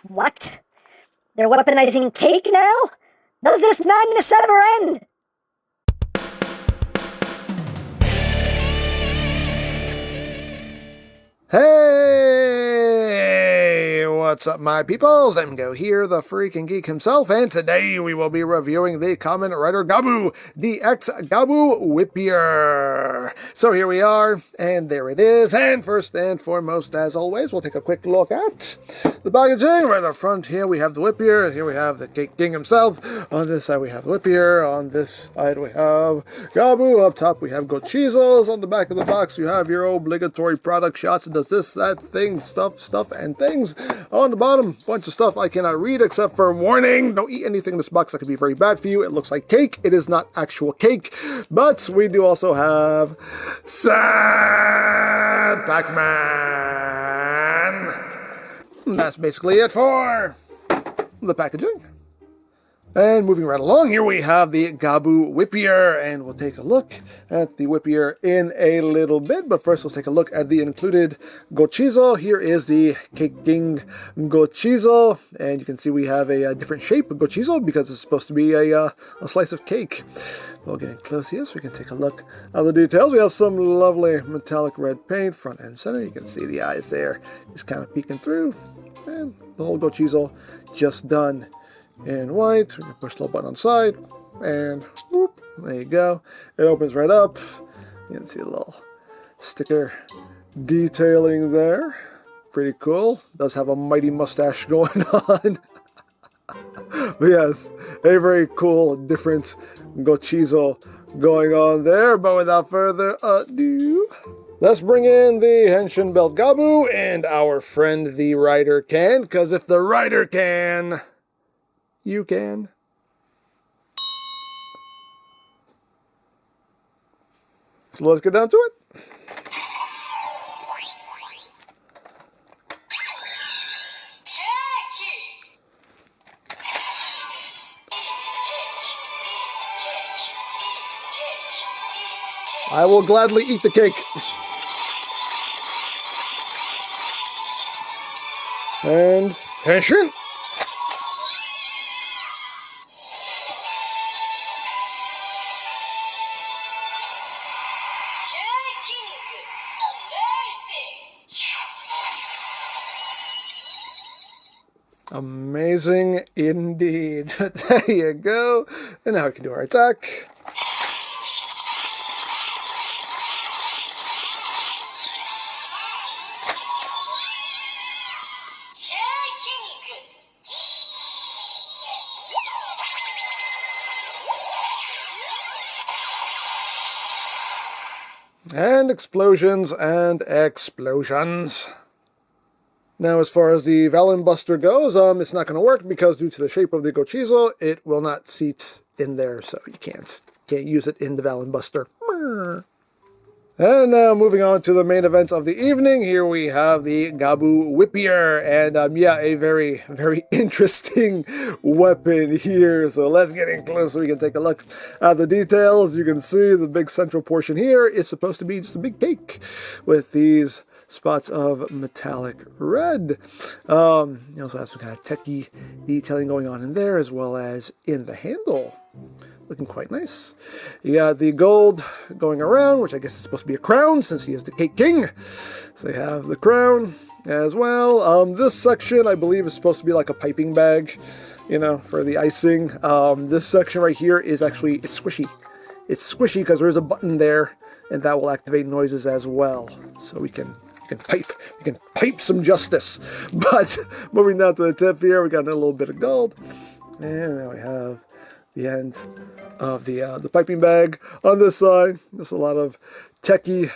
What? They're weaponizing cake now? Does this madness ever end? Hey, what's up my peoples? EmGo here, the freaking geek himself, and today we will be reviewing the Kamen Rider Gavv DX GAVVWHIPIR. So here we are, and there it is, and first and foremost, as always, we'll take a quick look at the packaging. Right up front here we have the Whipir, here we have the Cake King himself, on this side we have the Whipir, on this side we have Gavv, up top we have Go-cheel, on the back of the box you have your obligatory product shots, does this, that, thing, stuff, and things. On the bottom, bunch of stuff I cannot read except for warning, don't eat anything in this box that could be very bad for you. It looks like cake, it is not actual cake, but we do also have Sad Pac-Man. That's basically it for the packaging. And moving right along, here we have the GAVVWHIPIR, and we'll take a look at the Whipir in a little bit. But first, let's take a look at the included Go-cheel. Here is the Cake King Go-cheel, and you can see we have a different shape of Go-cheel because it's supposed to be a slice of cake. We'll get in close here so we can take a look at the details. We have some lovely metallic red paint, front and center. You can see the eyes there just kind of peeking through, and the whole Go-cheel just done in white. We can push the little button on the side, and whoop, there you go. It opens right up. You can see a little sticker detailing there. Pretty cool. Does have a mighty mustache going on. But yes, a very cool, different Go-cheel going on there. But without further ado, let's bring in the Henshin Belt Gavv and our friend the Rider can. Because if the Rider can, you can. So let's get down to it. I will gladly eat the cake. And Henshin. Amazing indeed. There you go. And now we can do our attack. And explosions and explosions. Now, as far as the Valen Buster goes, it's not going to work because due to the shape of the Go-cheel, it will not seat in there, so you can't use it in the Valen Buster. And now, moving on to the main event of the evening, here we have the GAVVWHIPIR, and yeah, a very, very interesting weapon here. So let's get in close so we can take a look at the details. You can see the big central portion here is supposed to be just a big cake with these spots of metallic red. You also have some kind of techie detailing going on in there, as well as in the handle. Looking quite nice. You got the gold going around, which I guess is supposed to be a crown, since he is the Cake King. So you have the crown as well. This section, I believe, is supposed to be like a piping bag, you know, for the icing. This section right here is actually, it's squishy. It's squishy because there is a button there, and that will activate noises as well. So we can pipe some justice. But moving down to the tip here, we got a little bit of gold, and then we have the end of the piping bag. On this side, there's a lot of techie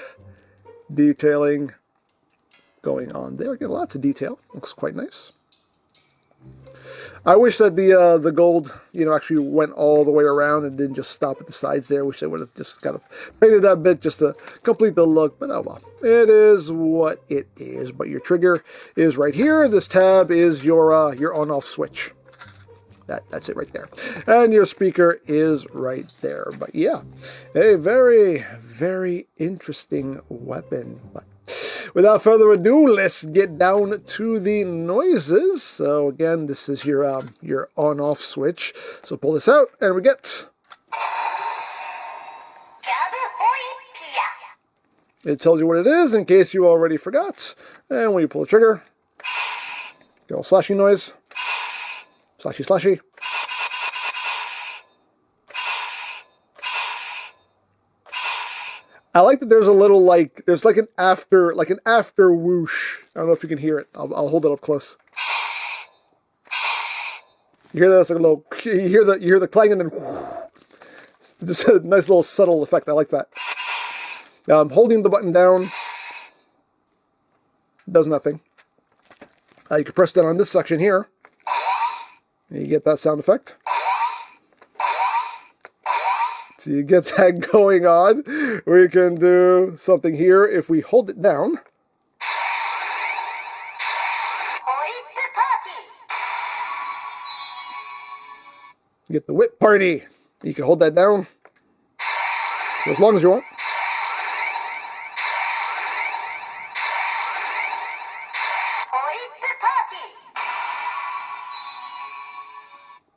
detailing going on there. Get lots of detail. Looks quite nice. I wish that the gold, you know, actually went all the way around and didn't just stop at the sides there. I wish they would have just kind of painted that bit just to complete the look. But oh well, it is what it is. But your trigger is right here. This tab is your on-off switch. That's it right there. And your speaker is right there. But yeah, a very, very interesting weapon. But without further ado, let's get down to the noises. So again, this is your on-off switch. So pull this out, and we get... It tells you what it is in case you already forgot. And when you pull the trigger, get a slashing noise. Slashy, slashy. I like that there's a little there's like an after whoosh. I don't know if you can hear it. I'll hold it up close. You hear that? It's like a little. You hear the clang and then whoosh. Just a nice little subtle effect. I like that. Holding the button down does nothing. You can press down on this section here. And you get that sound effect. So you get that going on. We can do something here if we hold it down. You get the whip party. You can hold that down for as long as you want.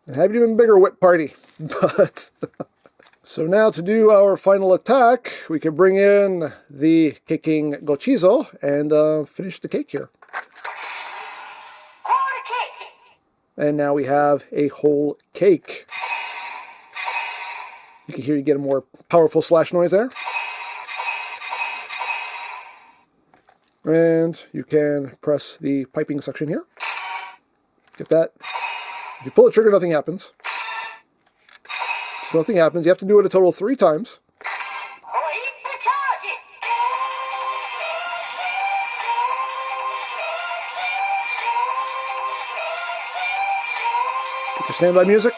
And have an even bigger whip party. But so now to do our final attack, we can bring in the caking Go-cheel and finish the cake here. And now we have a whole cake. You can hear you get a more powerful slash noise there. And you can press the piping section here. Get that. If you pull the trigger, nothing happens. So nothing happens. You have to do it a total of 3 times. Get your standby music.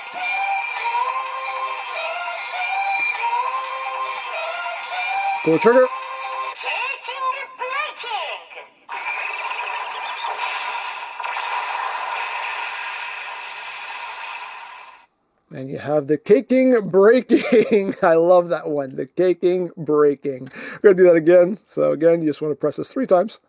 Pull the trigger. And you have the caking breaking. I love that one. The caking breaking. We're going to do that again. So again, you just want to press this 3 times.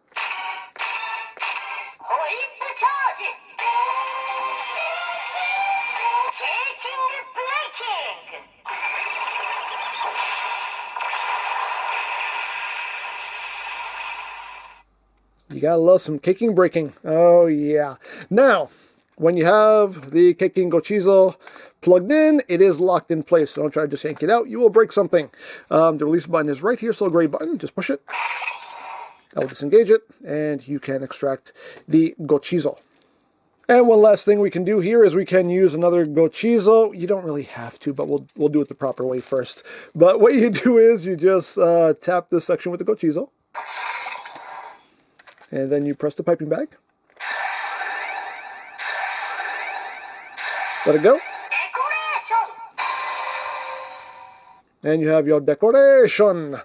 You gotta love some caking breaking. Oh yeah. Now, when you have the caking Go-cheel plugged in, it is locked in place. So don't try to just yank it out. You will break something. The release button is right here. So a gray button. Just push it. That will disengage it. And you can extract the Go-cheel. And one last thing we can do here is we can use another Go-cheel. You don't really have to, but we'll do it the proper way first. But what you do is you just tap this section with the Go-cheel. And then you press the piping bag. Let it go. And you have your decoration.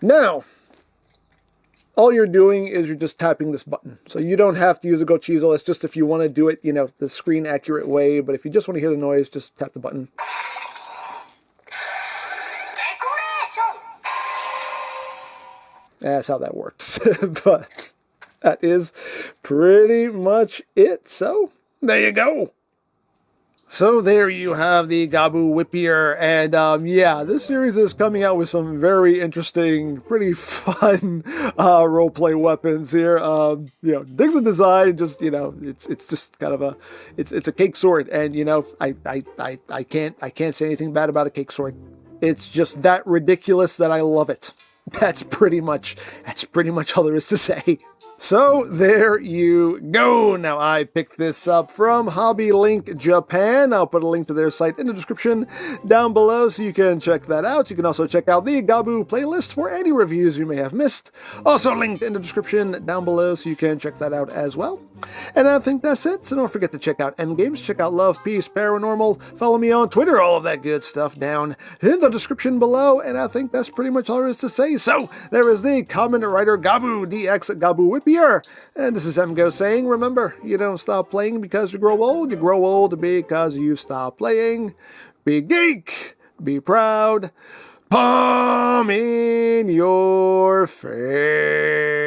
Now, all you're doing is you're just tapping this button. So you don't have to use a Go-cheel. It's just if you want to do it, the screen accurate way. But if you just want to hear the noise, just tap the button. That's how that works. But that is pretty much it. So there you go. So there you have the GAVVWHIPIR, and yeah, this series is coming out with some very interesting, pretty fun roleplay weapons here. Dig the design, just it's just kind of it's a cake sword, and I can't say anything bad about a cake sword. It's just that ridiculous that I love it. That's pretty much all there is to say. So there you go. Now I picked this up from Hobby Link Japan. I'll put a link to their site in the description down below so you can check that out. You can also check out the Gavv playlist for any reviews you may have missed. Also linked in the description down below so you can check that out as well. And I think that's it. So don't forget to check out EmGo's, check out Love, Peace, Paranormal, follow me on Twitter, all of that good stuff down in the description below. And I think that's pretty much all there is to say. So there is the Kamen Rider Gavv DX GAVVWHIPIR. And this is EmGo saying, remember, you don't stop playing because you grow old because you stop playing. Be geek, be proud, palm in your face.